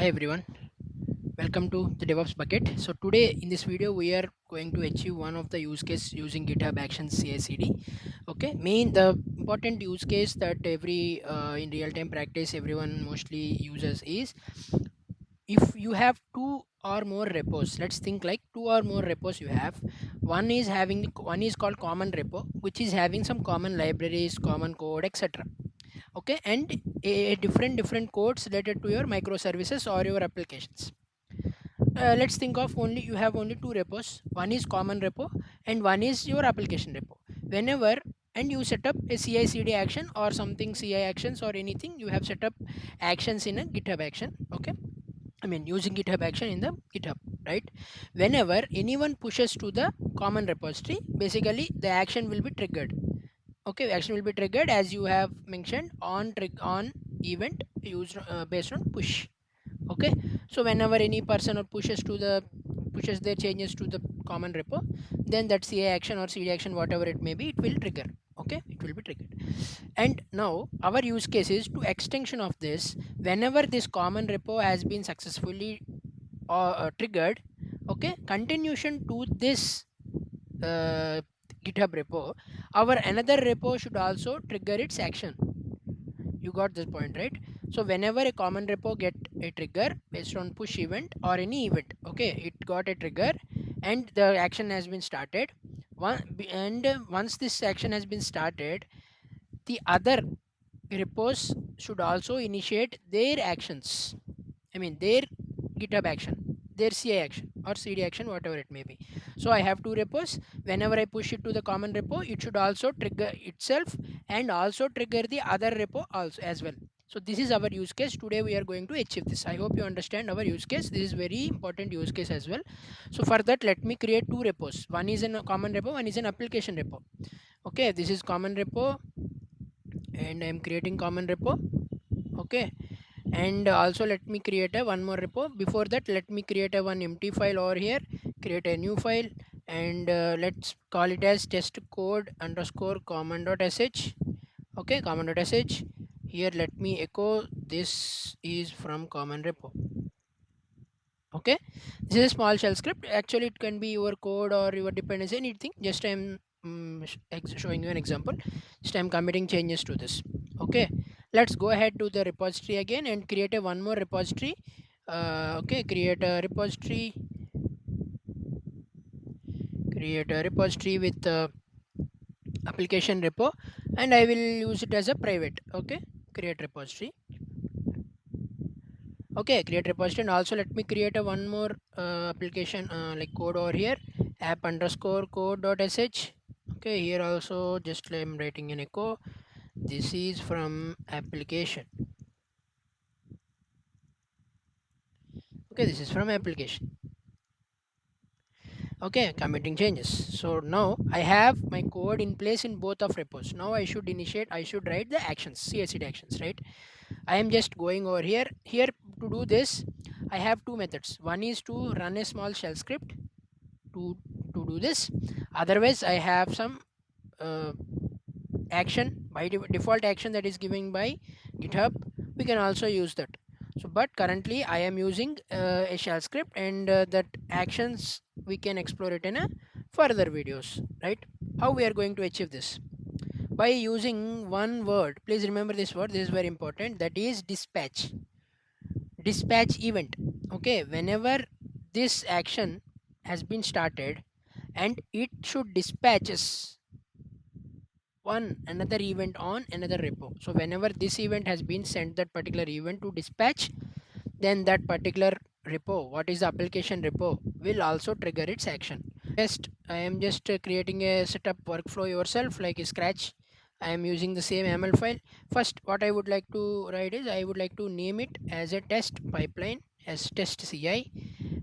Hi everyone, welcome to the DevOps bucket. So today in this video we are going to achieve one of the use case using GitHub Actions CI/CD. Okay, the important use case that every in real time practice everyone mostly uses is if you have two or more repos. Let's think like two or more repos you have. One is called common repo, which is having some common libraries, common code, etc. Okay, and a different codes related to your microservices or your applications. Let's think of only you have only two repos. One is common repo and one is your application repo. Whenever and you set up a CI/CD action or something, CI actions or anything, you have set up actions in a GitHub action. Okay, using GitHub action in the GitHub, right? Whenever anyone pushes to the common repository, basically the action will be triggered. Okay, action will be triggered as you have mentioned on event used based on push. Okay, so whenever any person or pushes their changes to the common repo, then that CI action or CD action, whatever it may be, it will trigger. Okay, it will be triggered. And now our use case is to extension of this. Whenever this common repo has been successfully triggered, okay, continuation to this uh, GitHub repo, our another repo should also trigger its action. You got this point, right? So whenever a common repo get a trigger based on push event or any event, okay, it got a trigger and the action has been started. Once this action has been started, the other repos should also initiate their actions. Their GitHub action, their CI action or CD action, whatever it may be. So I have two repos. Whenever I push it to the common repo, it should also trigger itself and also trigger the other repo also as well. So this is our use case. Today we are going to achieve this. I hope you understand our use case. This is very important use case as well. So for that, let me create two repos. One is a common repo, one is an application repo. Okay, this is common repo and I'm creating common repo. Okay, and also let me create a one more repo. Before that, let me create a one empty file over here, create a new file, and let's call it as test code underscore common.sh. Okay, common.sh. Here let me echo this is from common repo. Okay, this is a small shell script. Actually it can be your code or your dependency, anything. Just I'm showing you an example. Just I'm committing changes to this. Okay, let's go ahead to the repository again and create a one more repository. Okay, create a repository with application repo, and I will use it as a private. Okay, create repository. Okay, create repository, and also let me create a one more application like code over here, app underscore code.sh. Okay, here also just I'm writing an echo. This is from application. Okay, this is from application. Okay, committing changes. So now I have my code in place in both of repos. Now I should write the actions, CI/CD actions, right? I am just going over here. Here to do this, I have two methods. One is to run a small shell script to do this. Otherwise, I have some uh, action by default action that is given by GitHub. We can also use that. So, but currently I am using a shell script, and that actions we can explore it in a further videos, right? How we are going to achieve this? By using one word. Please remember this word. This is very important. That is dispatch. Dispatch event. Okay, whenever this action has been started and it should dispatches one another event on another repo. So whenever this event has been sent that particular event to dispatch, then that particular repo, what is the application repo, will also trigger its action. I am just creating a setup workflow yourself like a scratch. I am using the same YAML file. First, what I would like to write is I would like to name it as a test pipeline as test CI,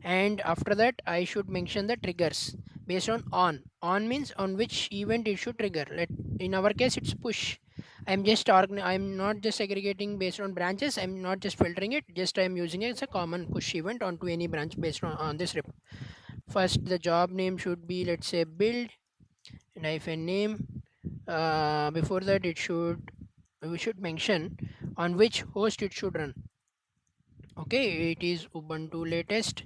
and after that I should mention the triggers based on means on which event it should trigger. Let in our case it's push. I'm not just segregating based on branches. I'm not just filtering it, just I'm using it as a common push event onto any branch based on this repo. First, the job name should be, let's say, build, and hyphen name. Before that, we should mention on which host it should run. Okay, it is Ubuntu latest.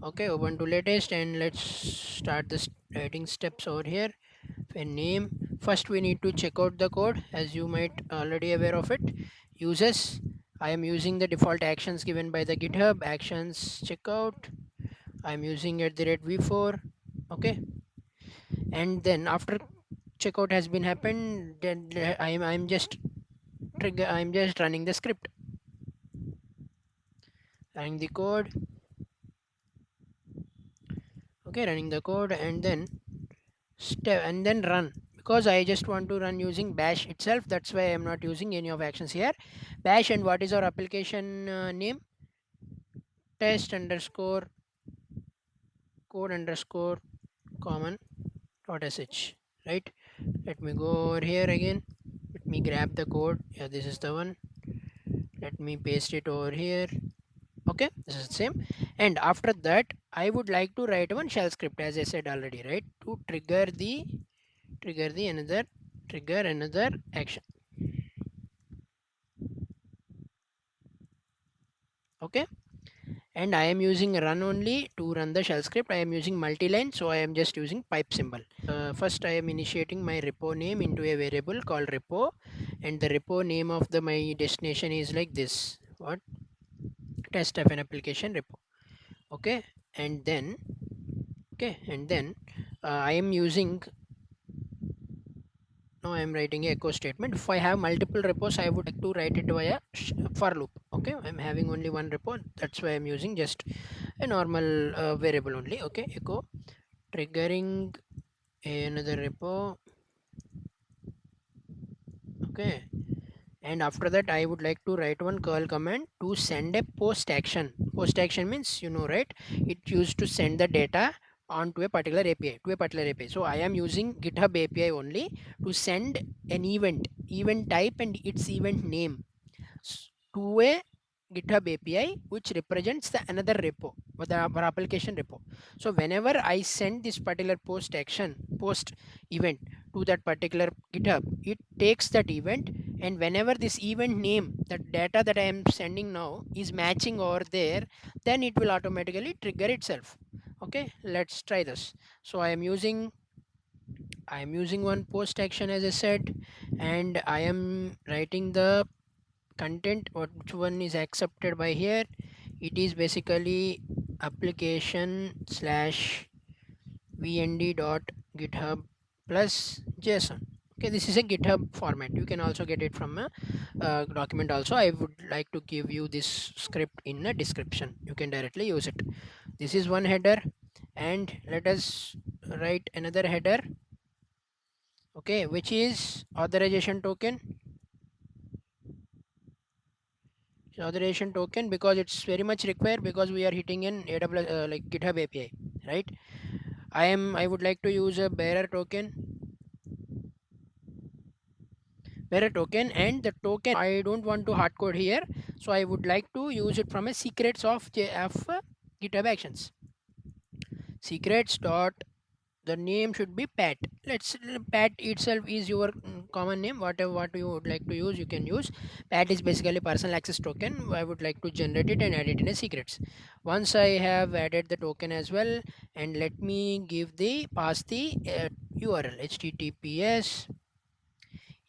Okay, Ubuntu latest, and let's start the writing steps over here. And name, first we need to check out the code, as you might already aware of it. Uses, I am using the default actions given by the GitHub Actions checkout. I am using at the rate v4. Okay, and then after checkout has been happened, then I'm just I'm just running the script, running the code. Okay, running the code, and then step and then run, because I just want to run using bash itself. That's why I'm not using any of actions here. Bash, and what is our application name? Test underscore code underscore common dot sh, right? Let me go over here again. Let me grab the code. Yeah, this is the one. Let me paste it over here. Okay, this is the same. And after that, I would like to write one shell script, as I said already, right? To trigger the another action. Okay, and I am using run only to run the shell script. I am using multi-line, so I am just using pipe symbol. First I am initiating my repo name into a variable called repo, and the repo name of the my destination is like this: what? Test of an application repo. Okay, and then I am using, now I am writing a echo statement. If I have multiple repos, I would like to write it via for loop. Okay, I'm having only one repo, that's why I'm using just a normal variable only. Okay, echo triggering another repo. Okay, and after that I would like to write one curl command to send a post action. Post action means, you know, right? It used to send the data onto a particular API. So I am using GitHub API only to send an event type and its event name to a GitHub API, which represents the another repo or the our application repo. So whenever I send this particular post event to that particular GitHub, it takes that event, and whenever this event name, the data that I am sending now is matching over there, then it will automatically trigger itself. Okay, let's try this. So I am using one post action, as I said, and I am writing the content, which one is accepted by here. It is basically application slash vnd.github plus json. Okay, this is a GitHub format. You can also get it from a document also. I would like to give you this script in a description. You can directly use it. This is one header, and let us write another header. Okay, which is authorization token. Authorization token, because it's very much required, because we are hitting in AWS like GitHub API, right? I would like to use a bearer token, and the token I don't want to hard code here, so I would like to use it from a secrets of GitHub Actions. Secrets dot, the name should be pat. Let's pat itself is your common name. Whatever what you would like to use, you can use. Pat is basically personal access token. I would like to generate it and add it in a secrets. Once I have added the token as well, and let me give the pass the URL: https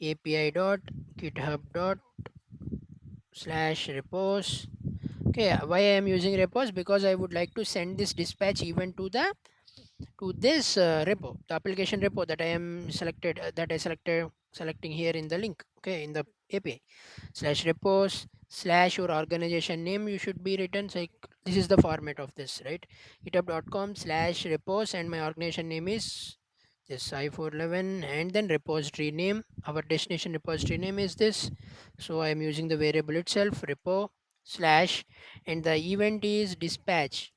api dot github dot slash repos. Okay, why I am using repos? Because I would like to send this dispatch event to this repo, the application repo that I am selecting here in the link. Okay, in the API slash repos slash your organization name, you should be written like this is the format of this, right? github.com slash repos, and my organization name is this I411, and then repository name, our destination repository name is this. So I am using the variable itself, repo slash, and the event is dispatches.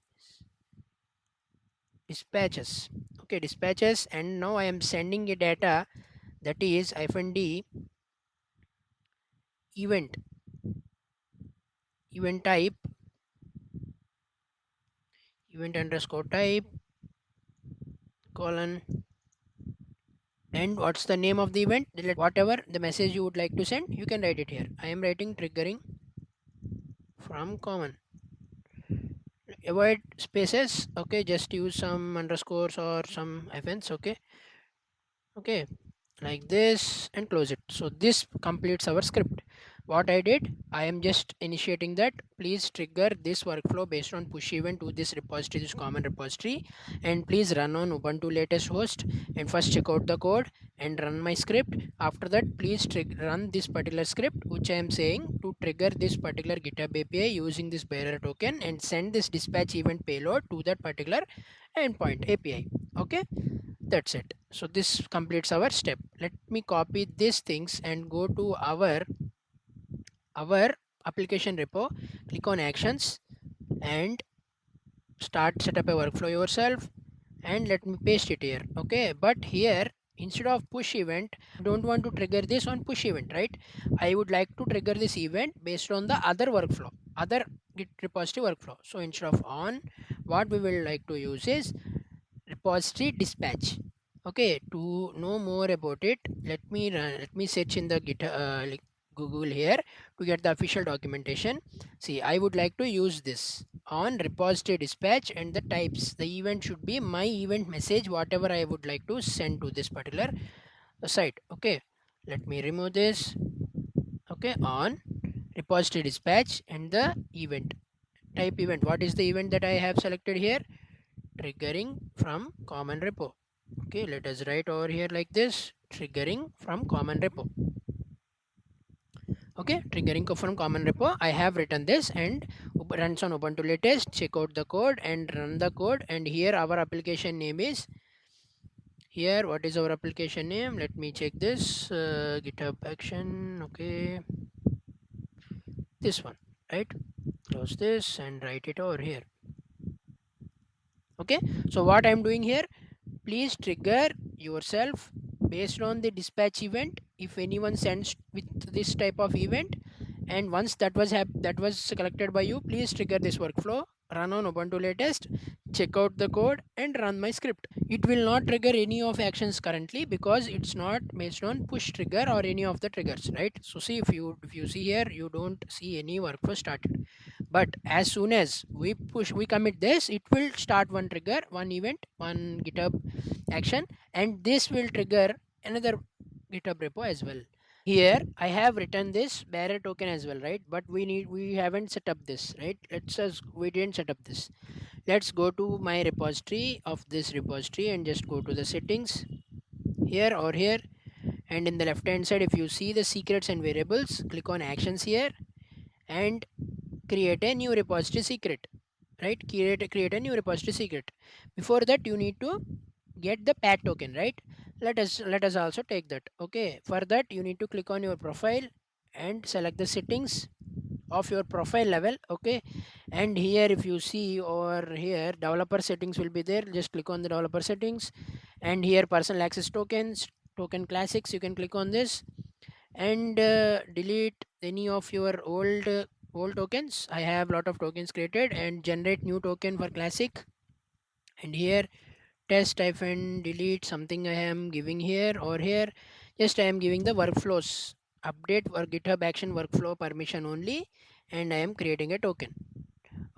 Okay, dispatches, and now I am sending a data that is -d event event type, event underscore type colon, and what's the name of the event? Whatever the message you would like to send, you can write it here. I am writing triggering from common. avoid spaces. Okay, just use some underscores or some events. Okay, like this, and close it. So this completes our script. What I did, I am just initiating that please trigger this workflow based on push event to this repository, this common repository, and please run on ubuntu latest host, and first check out the code and run my script. After that, please run this particular script which I am saying to trigger this particular github api using this bearer token and send this dispatch event payload to that particular endpoint api. Okay, that's it. So this completes our step. Let me copy these things and go to our application repo, click on actions, and start set up a workflow yourself, and let me paste it here. Okay, but here, instead of push event, don't want to trigger this on push event, right? I would like to trigger this event based on the other workflow, other git repository workflow. So instead of on, what we will like to use is repository dispatch. Okay, to know more about it, let me search in the git like google here to get the official documentation. See, I would like to use this on repository dispatch, and the types, the event should be my event message, whatever I would like to send to this particular site. Okay, let me remove this. Okay, on repository dispatch, and the event type event, what is the event that I have selected here? Triggering from common repo. Okay, let us write over here like this, triggering from common repo. Okay, triggering from common repo, I have written this, and runs on ubuntu latest. Check out the code and run the code, and here our application name is here. What is our application name? Let me check this. GitHub action. Okay, this one, right? Close this and write it over here. Okay, so what I'm doing here, please trigger yourself based on the dispatch event if anyone sends with this type of event, and once that was that was collected by you, please trigger this workflow, run on ubuntu latest, check out the code, and run my script. It will not trigger any of actions currently because it's not based on push trigger or any of the triggers, right? So see, if you see here, you don't see any workflow started, but as soon as we commit this, it will start one trigger, one event, one github action, and this will trigger another github repo as well. Here I have written this bearer token as well, right? But we haven't set up this, right? We didn't set up this. Let's go to my repository of this repository and just go to the settings here or here, and in the left hand side, if you see the secrets and variables, click on actions here and create a new repository secret, right? Create a new repository secret. Before that, you need to get the pat token, right? Let us also take that. Okay, for that you need to click on your profile and select the settings of your profile level. Okay, and here if you see over here, developer settings will be there. Just click on the developer settings, and here personal access tokens, token classics, you can click on this, and delete any of your old tokens. I have lot of tokens created, and generate new token for classic. And here test hyphen delete something I am giving here or here. Just I am giving the workflows update or GitHub action workflow permission only, and I am creating a token.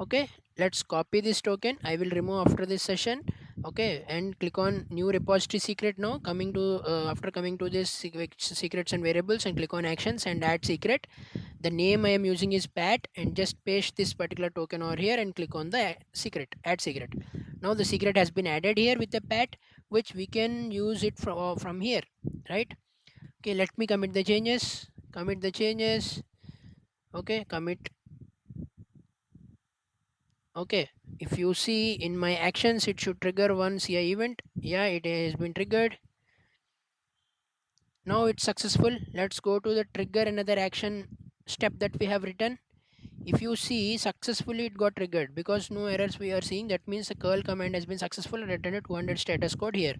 Okay, let's copy this token. I will remove after this session. Okay, and click on new repository secret. Now coming to after coming to this secrets and variables, and click on actions and add secret. The name I am using is pat, and just paste this particular token over here and click on the secret, add secret. Now the secret has been added here with the pat, which we can use it from here, right? Okay, let me commit the changes. Okay, commit. Okay, if you see in my actions, it should trigger one ci event. Yeah, it has been triggered. Now it's successful. Let's go to the trigger another action step that we have written. If you see, successfully it got triggered because no errors we are seeing. That means the curl command has been successful and returned a 200 status code here.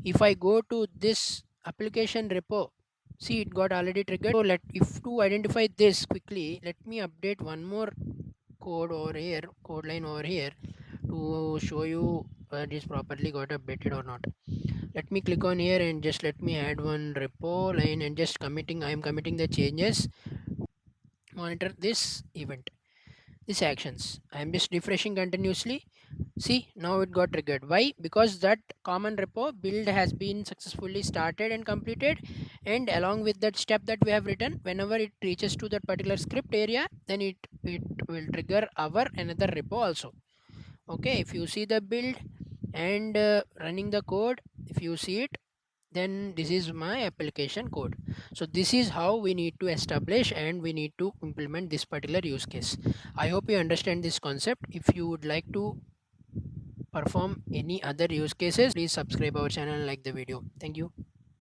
If I go to this application repo, see, it got already triggered. So if to identify this quickly, let me update one more code over here, code line over here, to show you it is properly got updated or not. Let me click on here and just let me add one repo line and just committing. I am committing the changes. Monitor this event. this actions. I am just refreshing continuously. See, now it got triggered. Why? Because that common repo build has been successfully started and completed, and along with that step that we have written, whenever it reaches to that particular script area, then it will trigger our another repo also. Okay, if you see the build and running the code, if you see it, then this is my application code. So this is how we need to establish and we need to implement this particular use case. I hope you understand this concept. If you would like to perform any other use cases, please subscribe our channel and like the video. Thank you.